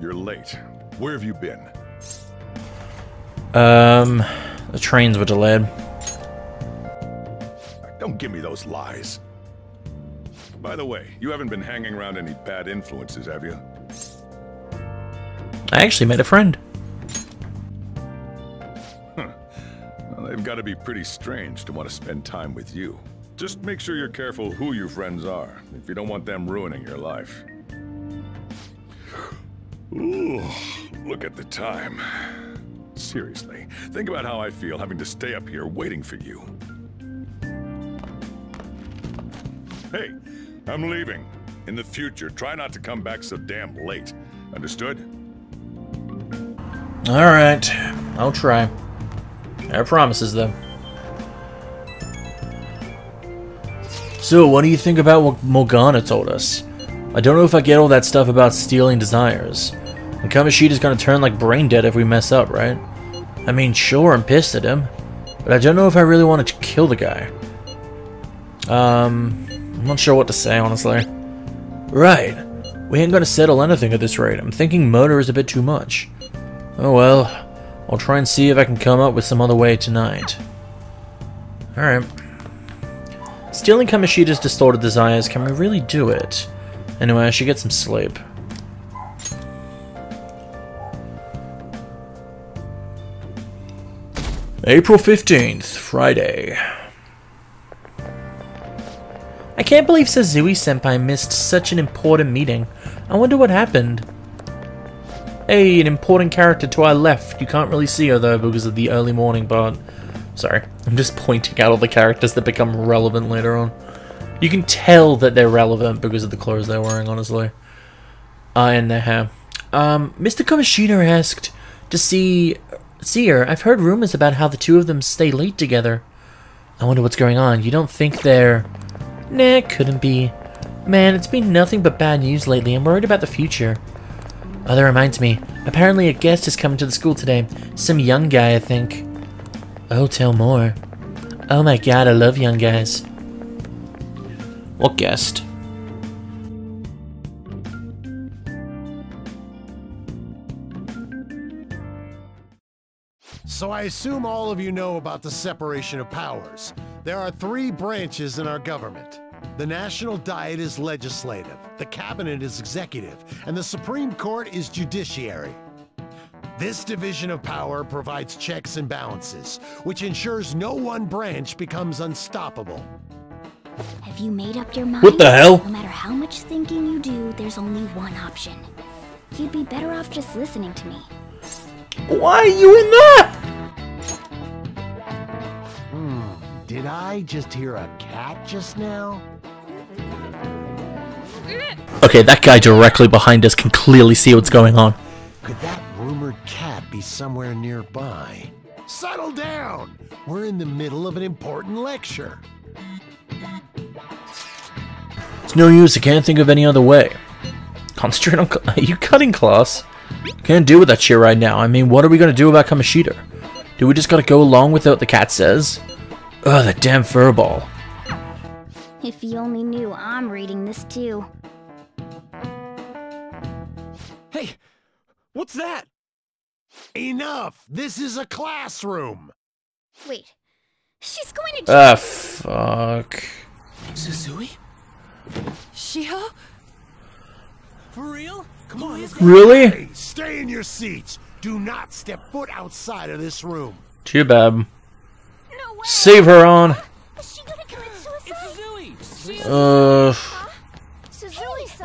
You're late. Where have you been? The trains were delayed. Don't give me those lies. By the way, you haven't been hanging around any bad influences, have you? I actually made a friend. Huh. Well, they've got to be pretty strange to want to spend time with you. Just make sure you're careful who your friends are, if you don't want them ruining your life. Ooh, look at the time. Seriously, think about how I feel having to stay up here waiting for you. Hey, I'm leaving. In the future, try not to come back so damn late. Understood? Alright, I'll try. No promises, though. So, what do you think about what Morgana told us? I don't know if I get all that stuff about stealing desires. And Kamoshida's gonna turn like brain dead if we mess up, right? I mean, sure, I'm pissed at him, but I don't know if I really want to kill the guy. I'm not sure what to say, honestly. Right. We ain't gonna settle anything at this rate. I'm thinking murder is a bit too much. Oh well. I'll try and see if I can come up with some other way tonight. Alright. Stealing Kamoshida's distorted desires, can we really do it? Anyway, I should get some sleep. April 15th, Friday. I can't believe Suzui-senpai missed such an important meeting. I wonder what happened. Hey, an important character to our left. You can't really see her though because of the early morning part. Sorry, I'm just pointing out all the characters that become relevant later on. You can tell that they're relevant because of the clothes they're wearing, honestly. And their hair. Mr. Kamoshida asked to see her. I've heard rumors about how the two of them stay late together. I wonder what's going on. You don't think they're... Nah, couldn't be. Man, it's been nothing but bad news lately. I'm worried about the future. Oh, that reminds me. Apparently a guest is coming to the school today. Some young guy, I think. Oh, tell more. Oh my god, I love young guys. What guest? So I assume all of you know about the separation of powers. There are 3 branches in our government. The National Diet is legislative, the Cabinet is executive, and the Supreme Court is judiciary. This division of power provides checks and balances, which ensures no one branch becomes unstoppable. Have you made up your mind? What the hell? No matter how much thinking you do, there's only one option. You'd be better off just listening to me. Why are you in there? Did I just hear a cat just now? Okay, that guy directly behind us can clearly see what's going on. Could that rumored cat be somewhere nearby? Settle down! We're in the middle of an important lecture. It's no use, I can't think of any other way. Concentrate on... Are you cutting class? Can't deal with that shit right now. I mean, what are we gonna do about Kamoshida? Do we just gotta go along with what the cat says? Ugh, that damn furball. If you only knew I'm reading this too. Hey, what's that? Enough! This is a classroom! Wait, she's going to... Ah, fuck. Suzui? Shiho? For real? Come on, really? Hey, stay in your seats! Do not step foot outside of this room! Too bad. Save her on. Is she gonna commit suicide?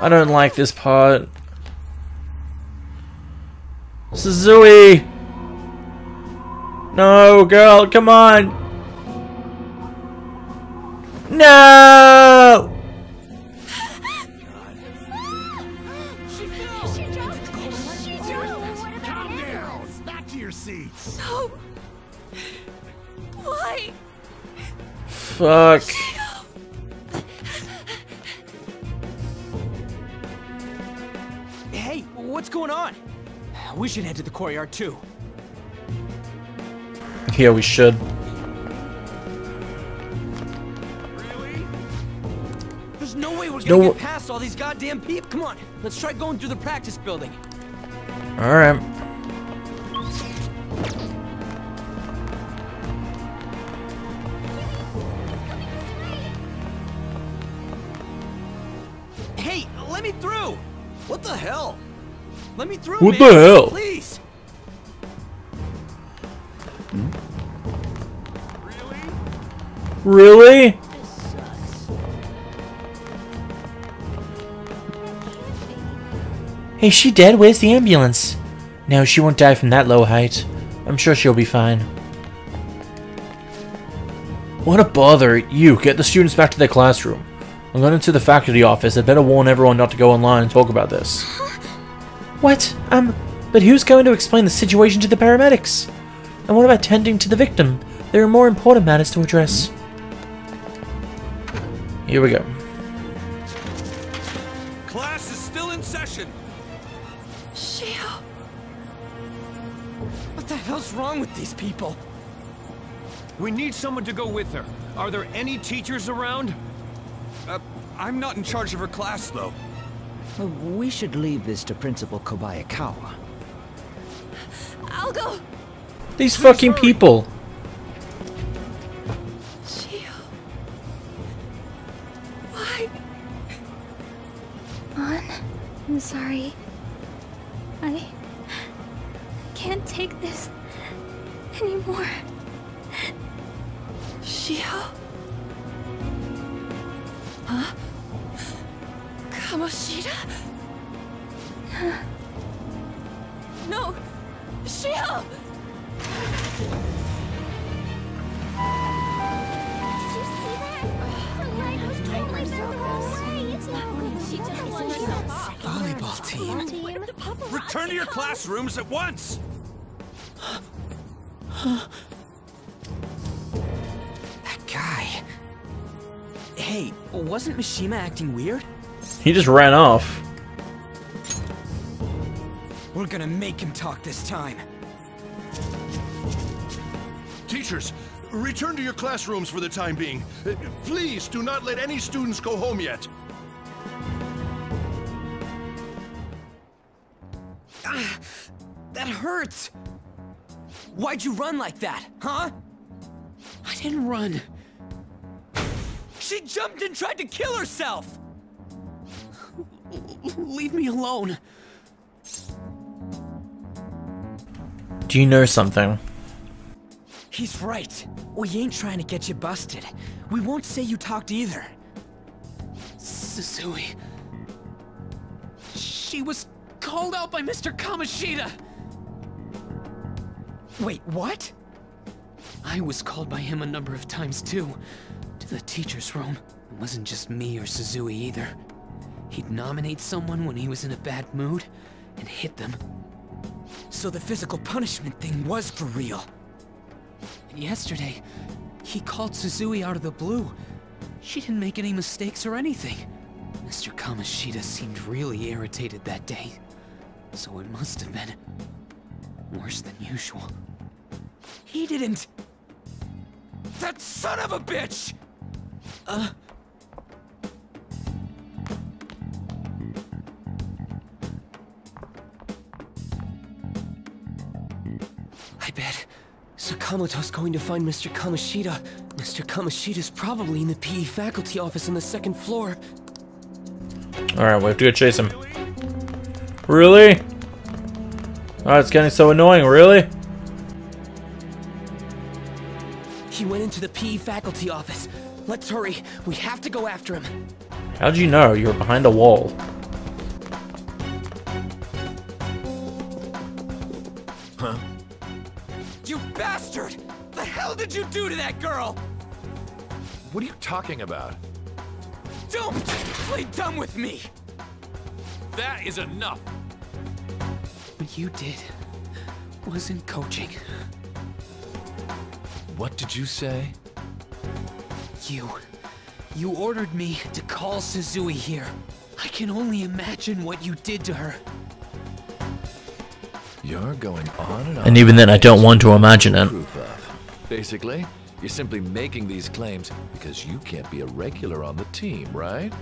I don't like this part. Suzui! No, girl, come on! No! Calm down! Back to your seats! No! Why? Fuck. Hey, what's going on? We should head to the courtyard too. Yeah, we should. Really? There's no way we're gonna get past all these goddamn people. Come on, let's try going through the practice building. Alright. Hey, let me through! What the hell? Let me through, What man. the hell? Please! Really? Hey, she dead? Where's the ambulance? No, she won't die from that low height. I'm sure she'll be fine. What a bother. You, get the students back to their classroom. I'm going into the faculty office. I'd better warn everyone not to go online and talk about this. What? But who's going to explain the situation to the paramedics? And what about tending to the victim? There are more important matters to address. Here we go. Class is still in session. Shiho. What the hell's wrong with these people? We need someone to go with her. Are there any teachers around? I'm not in charge of her class, though. Well, we should leave this to Principal Kobayakawa. I'll go. These fucking people. Shio. Why? An, I'm sorry. I can't take this anymore. Shio? Huh? Kamoshida? No! Shio! Did you see that? Her leg was totally so away. It's not good. She just won herself off. Volleyball team. Return to your classrooms at once! That guy. Hey, wasn't Mishima acting weird? He just ran off. We're gonna make him talk this time. Teachers, return to your classrooms for the time being. Please do not let any students go home yet. That hurts! Why'd you run like that, huh? I didn't run. She jumped and tried to kill herself! Leave me alone. Do you know something? He's right. We ain't trying to get you busted. We won't say you talked either. Suzui. She was called out by Mr. Kamoshida. Wait, what? I was called by him a number of times too. To the teacher's room. It wasn't just me or Suzui either. He'd nominate someone when he was in a bad mood and hit them. So the physical punishment thing was for real. And yesterday, he called Suzui out of the blue. She didn't make any mistakes or anything. Mr. Kamoshida seemed really irritated that day. So it must have been worse than usual. He didn't... That son of a bitch! I bet Sakamoto's going to find Mr. Kamoshida. Mr. Kamoshida's probably in the PE faculty office on the 2nd floor. Alright, we have to go chase him. Really? Oh, it's getting so annoying, really? He went into the PE faculty office. Let's hurry. We have to go after him. How'd you know? You were behind a wall. Huh? You bastard! The hell did you do to that girl? What are you talking about? Don't play dumb with me! That is enough! What you did wasn't coaching. What did you say? You ordered me to call Suzui here. I can only imagine what you did to her. You're going on and on. And even then, I don't want to imagine it. Proof of. Basically, you're simply making these claims because you can't be a regular on the team, right?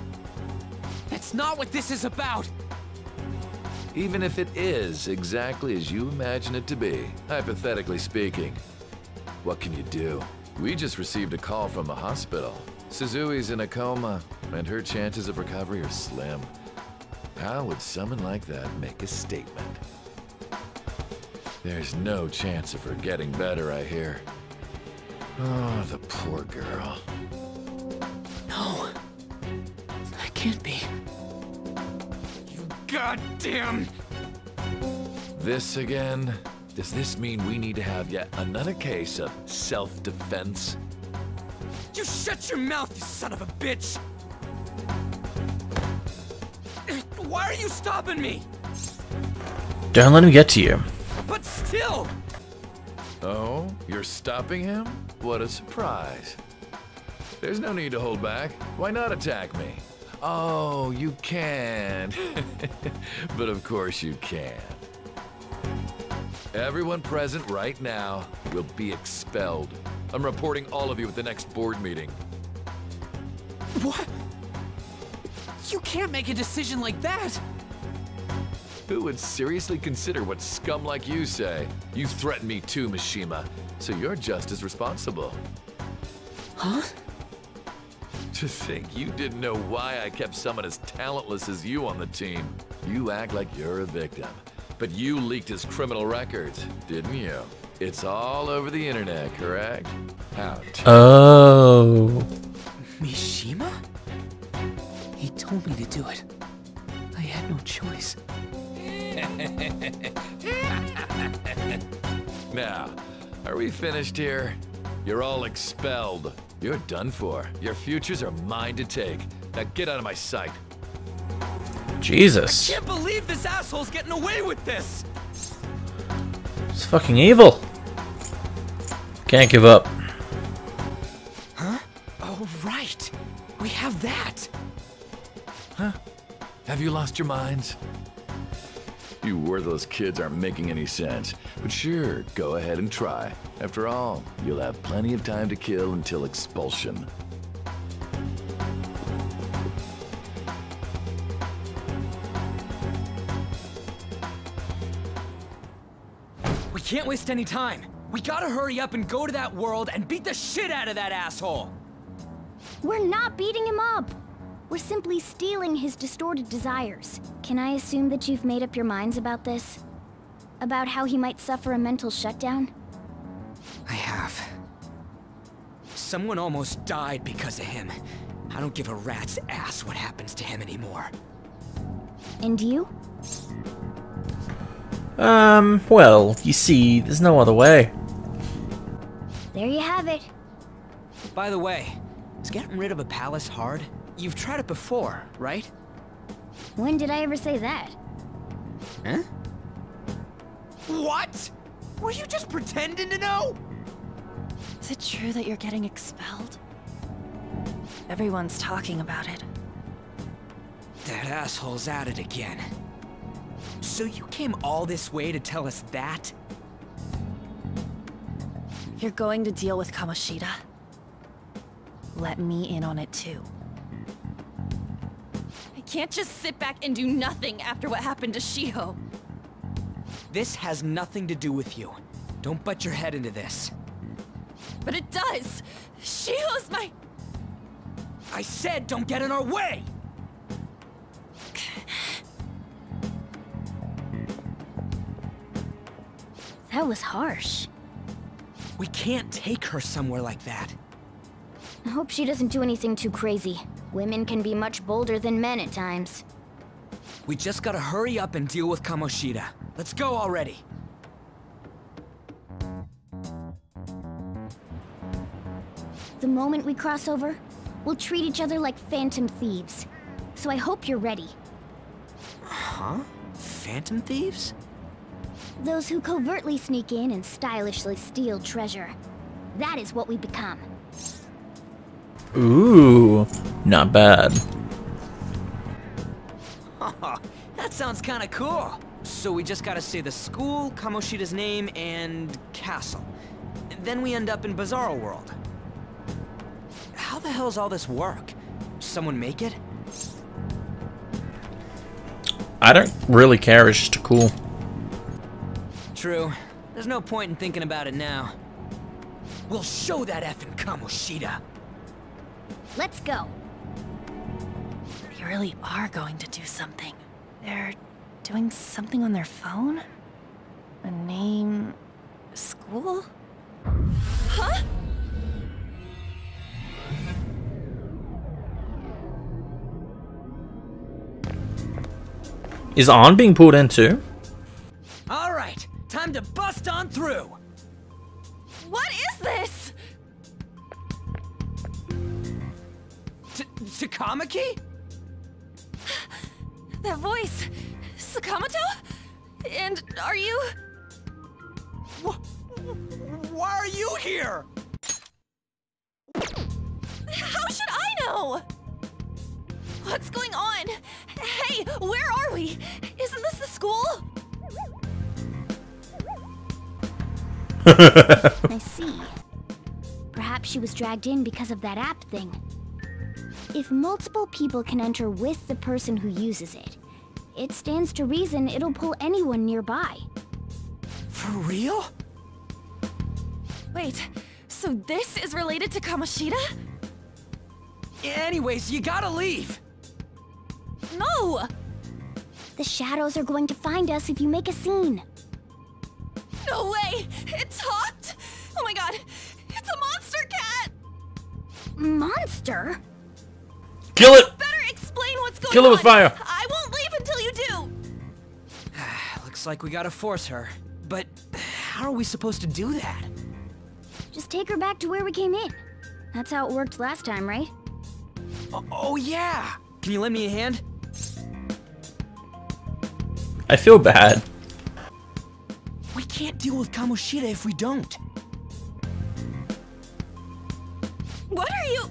That's not what this is about! Even if it is exactly as you imagine it to be, hypothetically speaking, what can you do? We just received a call from the hospital. Suzui's in a coma, and her chances of recovery are slim. How would someone like that make a statement? There's no chance of her getting better, I hear. Oh, the poor girl. No. That can't be. You goddamn... This again? Does this mean we need to have yet another case of self-defense? You shut your mouth, you son of a bitch! Why are you stopping me? Don't let him get to you. But still! Oh, you're stopping him? What a surprise. There's no need to hold back. Why not attack me? Oh, you can. But of course you can. Everyone present right now will be expelled. I'm reporting all of you at the next board meeting. What? You can't make a decision like that! Who would seriously consider what scum like you say? You threatened me too, Mishima, so you're just as responsible. Huh? To think you didn't know why I kept someone as talentless as you on the team. You act like you're a victim. But you leaked his criminal records, didn't you? It's all over the internet, correct? How? Oh. Mishima? He told me to do it. I had no choice. Now, are we finished here? You're all expelled. You're done for. Your futures are mine to take. Now get out of my sight. Jesus. I can't believe this asshole's getting away with this! It's fucking evil. Can't give up. Huh? Oh, right. We have that. Huh? Have you lost your minds? You worthless kids aren't making any sense. But sure, go ahead and try. After all, you'll have plenty of time to kill until expulsion. We can't waste any time. We gotta hurry up and go to that world and beat the shit out of that asshole! We're not beating him up! We're simply stealing his distorted desires. Can I assume that you've made up your minds about this? About how he might suffer a mental shutdown? I have. Someone almost died because of him. I don't give a rat's ass what happens to him anymore. And you? Well, you see, there's no other way. There you have it. By the way, is getting rid of a palace hard? You've tried it before, right? When did I ever say that? Huh? What? Were you just pretending to know? Is it true that you're getting expelled? Everyone's talking about it. That asshole's at it again. So you came all this way to tell us that? You're going to deal with Kamoshida. Let me in on it too. I can't just sit back and do nothing after what happened to Shiho. This has nothing to do with you. Don't butt your head into this. But it does! Shiho's my... I said don't get in our way! That was harsh. We can't take her somewhere like that. I hope she doesn't do anything too crazy. Women can be much bolder than men at times. We just gotta hurry up and deal with Kamoshida. Let's go already. The moment we cross over, we'll treat each other like Phantom Thieves. So I hope you're ready. Huh? Phantom Thieves? Those who covertly sneak in and stylishly steal treasure. That is what we become. Ooh, not bad. That sounds kinda cool. So we just gotta say the school, Kamoshida's name, and castle. Then we end up in Bizarro World. How the hell's all this work? Someone make it? I don't really care, it's just cool. True. There's no point in thinking about it now. We'll show that effing Kamoshida. Let's go. They really are going to do something. They're doing something on their phone? A name... school? Huh? Is On being pulled in too? Alright, time to bust on through! What is this? Takamaki? That voice... Sakamoto? And are you... Why are you here? How should I know? What's going on? Hey, where are we? Isn't this the school? I see. Perhaps she was dragged in because of that app thing. If multiple people can enter with the person who uses it, it stands to reason it'll pull anyone nearby. For real? Wait, so this is related to Kamoshida? Anyways, you gotta leave! No! The shadows are going to find us if you make a scene. No way! It talked! Oh my god! It's a monster cat! Monster? Kill it! Better explain what's going on! Kill it with fire! I won't leave until you do! Looks like we gotta force her. But how are we supposed to do that? Just take her back to where we came in. That's how it worked last time, right? Oh yeah! Can you lend me a hand? I feel bad. We can't deal with Kamoshida if we don't. What are you...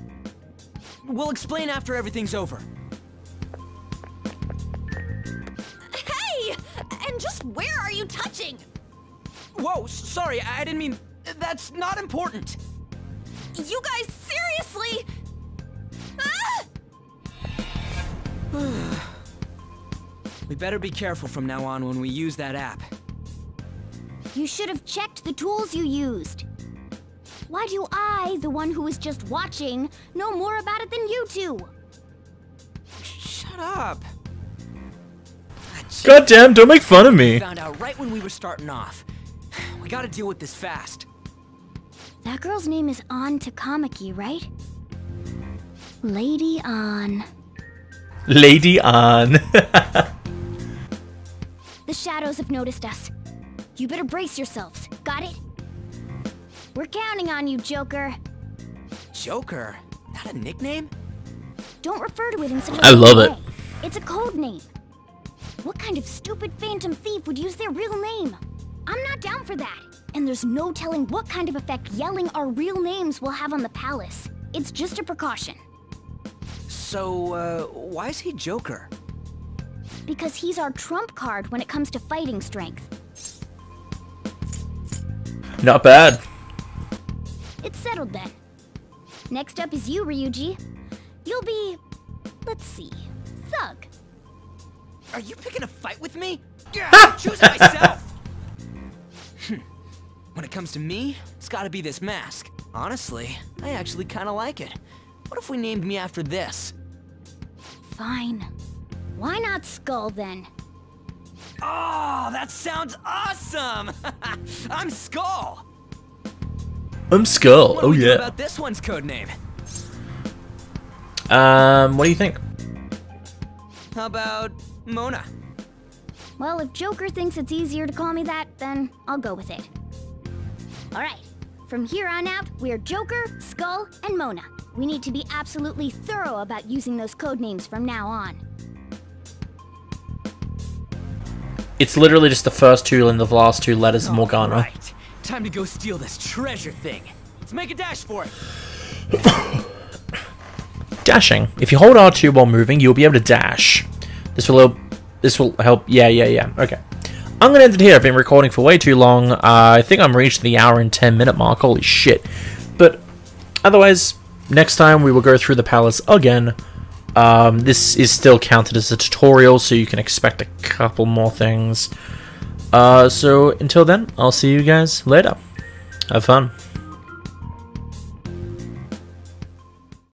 We'll explain after everything's over. Hey! And just where are you touching? Whoa, sorry, I didn't mean... That's not important. You guys, seriously? We better be careful from now on when we use that app. You should have checked the tools you used. Why do I, the one who was just watching, know more about it than you two? Shut up. Goddamn, don't make fun of me. We found out right when we were starting off. We gotta deal with this fast. That girl's name is An Takamaki, right? Lady An. Lady An. The shadows have noticed us. You better brace yourselves. Got it? We're counting on you, Joker. Joker? That a nickname? Don't refer to it in such a I love it. way. It's a code name. What kind of stupid phantom thief would use their real name? I'm not down for that. And there's no telling what kind of effect yelling our real names will have on the palace. It's just a precaution. So, why is he Joker? Because he's our trump card when it comes to fighting strength. Not bad. It's settled then. Next up is you, Ryuji. You'll be... let's see... Thug. Are you picking a fight with me? I'm choosing myself! When it comes to me, it's gotta be this mask. Honestly, I actually kinda like it. What if we named me after this? Fine. Why not Skull, then? Oh, that sounds awesome! I'm Skull! I'm Skull, What do oh we do yeah. about this one's codename? What do you think? How about Mona? Well, if Joker thinks it's easier to call me that, then I'll go with it. Alright, from here on out, we're Joker, Skull, and Mona. We need to be absolutely thorough about using those codenames from now on. It's literally just the first two and the last two letters of Morgana. Right. Time to go steal this treasure thing. Let's make a dash for it. Dashing. If you hold R2 while moving, you'll be able to dash. This will help. Yeah. Okay. I'm gonna end it here. I've been recording for way too long. I think I'm reached the hour and 10-minute mark. Holy shit. But otherwise, next time we will go through the palace again. This is still counted as a tutorial, so you can expect a couple more things. So until then, I'll see you guys later. Have fun.